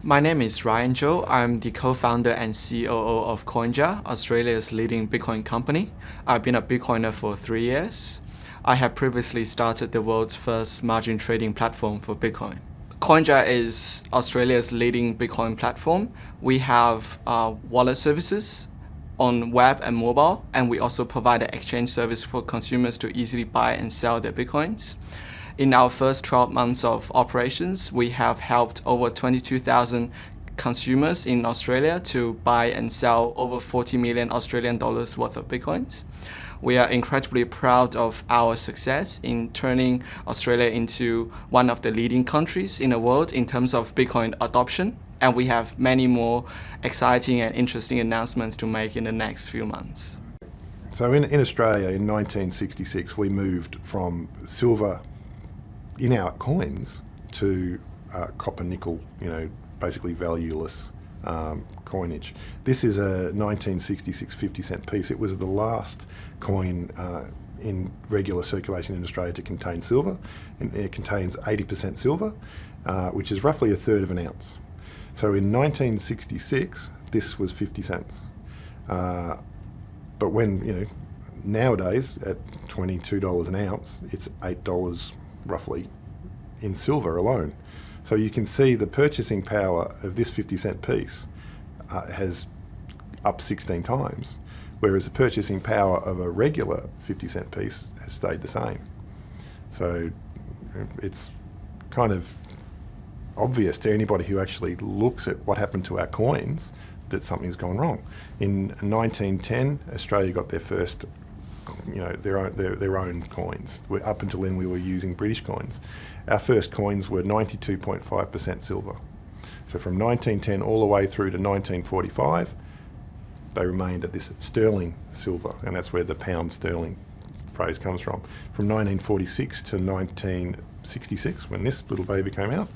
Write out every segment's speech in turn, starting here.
My name is Ryan Zhou. I'm the co-founder and COO of CoinJar, Australia's leading Bitcoin company. I've been a Bitcoiner for 3 years. I have previously started the world's first margin trading platform for Bitcoin. CoinJar is Australia's leading Bitcoin platform. We have wallet services on web and mobile, and we also provide an exchange service for consumers to easily buy and sell their Bitcoins. In our first 12 months of operations, we have helped over 22,000 consumers in Australia to buy and sell over 40 million Australian dollars worth of Bitcoins. We are incredibly proud of our success in turning Australia into one of the leading countries in the world in terms of Bitcoin adoption, and we have many more exciting and interesting announcements to make in the next few months. So in Australia in 1966, we moved from silver in our coins to copper nickel, basically valueless coinage. This is a 1966 50-cent piece. It was the last coin in regular circulation in Australia to contain silver. It contains 80% silver, which is roughly a third of an ounce. So in 1966, this was 50 cents. But when, nowadays at $22 an ounce, it's $8 roughly in silver alone. So you can see the purchasing power of this 50-cent piece has up 16 times, whereas the purchasing power of a regular 50-cent piece has stayed the same. So it's kind of obvious to anybody who actually looks at what happened to our coins that something's gone wrong. In 1910, Australia got their first their own coins. Up until then, we were using British coins. Our first coins were 92.5% silver. So from 1910 all the way through to 1945, they remained at this sterling silver, and that's where the pound sterling phrase comes from. From 1946 to 1966, when this little baby came out,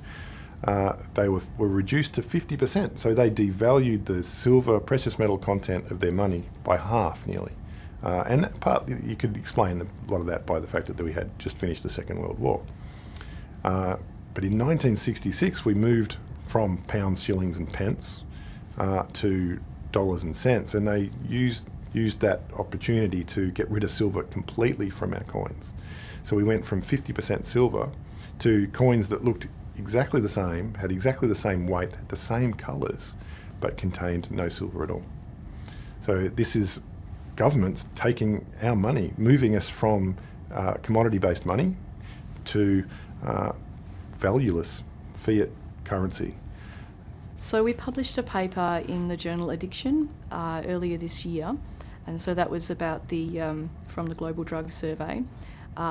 they were reduced to 50%. So they devalued the silver precious metal content of their money by half nearly. And partly you could explain a lot of that by the fact that we had just finished the Second World War. But in 1966, we moved from pounds, shillings and pence to dollars and cents, and they used that opportunity to get rid of silver completely from our coins. So we went from 50% silver to coins that looked exactly the same, had exactly the same weight, had the same colours, but contained no silver at all. So this is governments taking our money, moving us from commodity-based money to valueless fiat currency. So we published a paper in the journal Addiction earlier this year, and so that was about from the Global Drug Survey.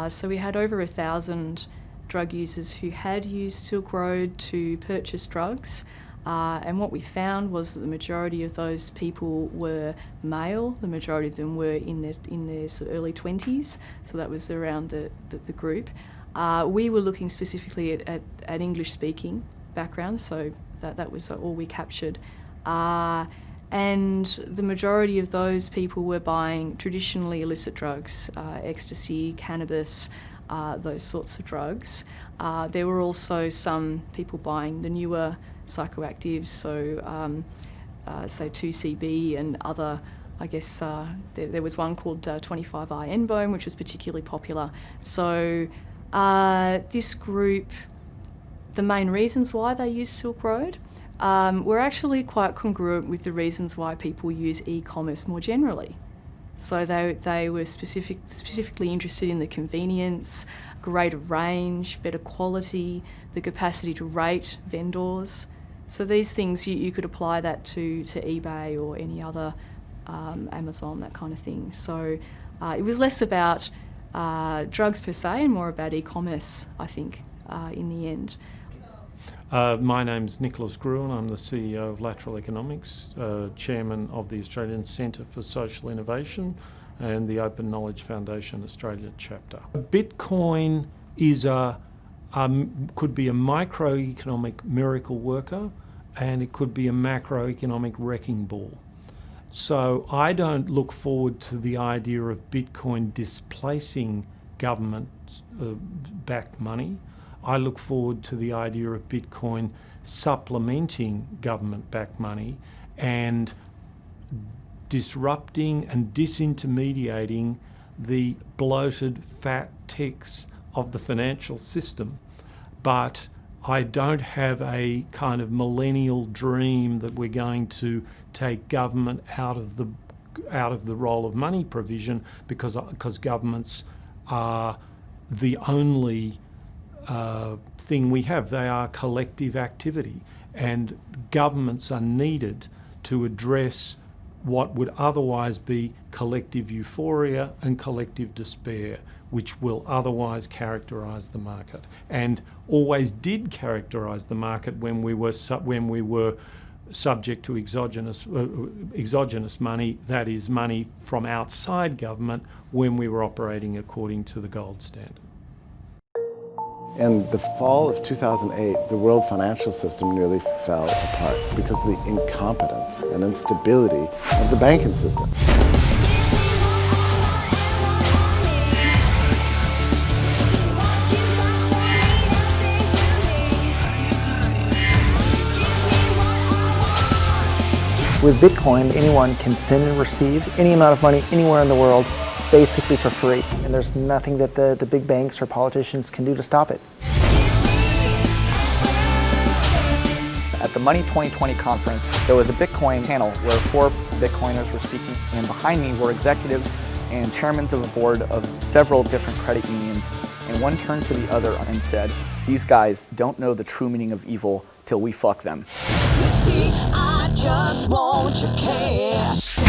So we had over 1,000 drug users who had used Silk Road to purchase drugs. And what we found was that the majority of those people were male. The majority of them were in their sort of early 20s, so that was around the group. We were looking specifically at English-speaking backgrounds, so that was all we captured. And the majority of those people were buying traditionally illicit drugs, ecstasy, cannabis, those sorts of drugs. There were also some people buying the newer psychoactives, so say 2CB and other, I guess there was one called 25I-N-Bone, which was particularly popular. So this group, the main reasons why they use Silk Road were actually quite congruent with the reasons why people use e-commerce more generally. So they were specifically interested in the convenience, greater range, better quality, the capacity to rate vendors. So these things, you could apply that to eBay or any other Amazon, that kind of thing. So it was less about drugs per se and more about e-commerce, I think, in the end. My name's Nicholas Gruen. I'm the CEO of Lateral Economics, Chairman of the Australian Centre for Social Innovation and the Open Knowledge Foundation Australia chapter. Bitcoin is could be a microeconomic miracle worker, and it could be a macroeconomic wrecking ball. So I don't look forward to the idea of Bitcoin displacing government-backed money. I look forward to the idea of Bitcoin supplementing government-backed money and disrupting and disintermediating the bloated, fat ticks of the financial system. But I don't have a kind of millennial dream that we're going to take government out of the role of money provision because governments are the only thing we have. They are collective activity, and governments are needed to address what would otherwise be collective euphoria and collective despair, which will otherwise characterise the market, and always did characterise the market when we were subject to exogenous money, that is, money from outside government, when we were operating according to the gold standard. In the fall of 2008, the world financial system nearly fell apart because of the incompetence and instability of the banking system. With Bitcoin, anyone can send and receive any amount of money anywhere in the world, basically for free. And there's nothing that the big banks or politicians can do to stop it. At the Money 2020 conference, there was a Bitcoin panel where 4 Bitcoiners were speaking, and behind me were executives and chairmen of the board of several different credit unions, and one turned to the other and said, "These guys don't know the true meaning of evil till we fuck them." You see, I just want your cash.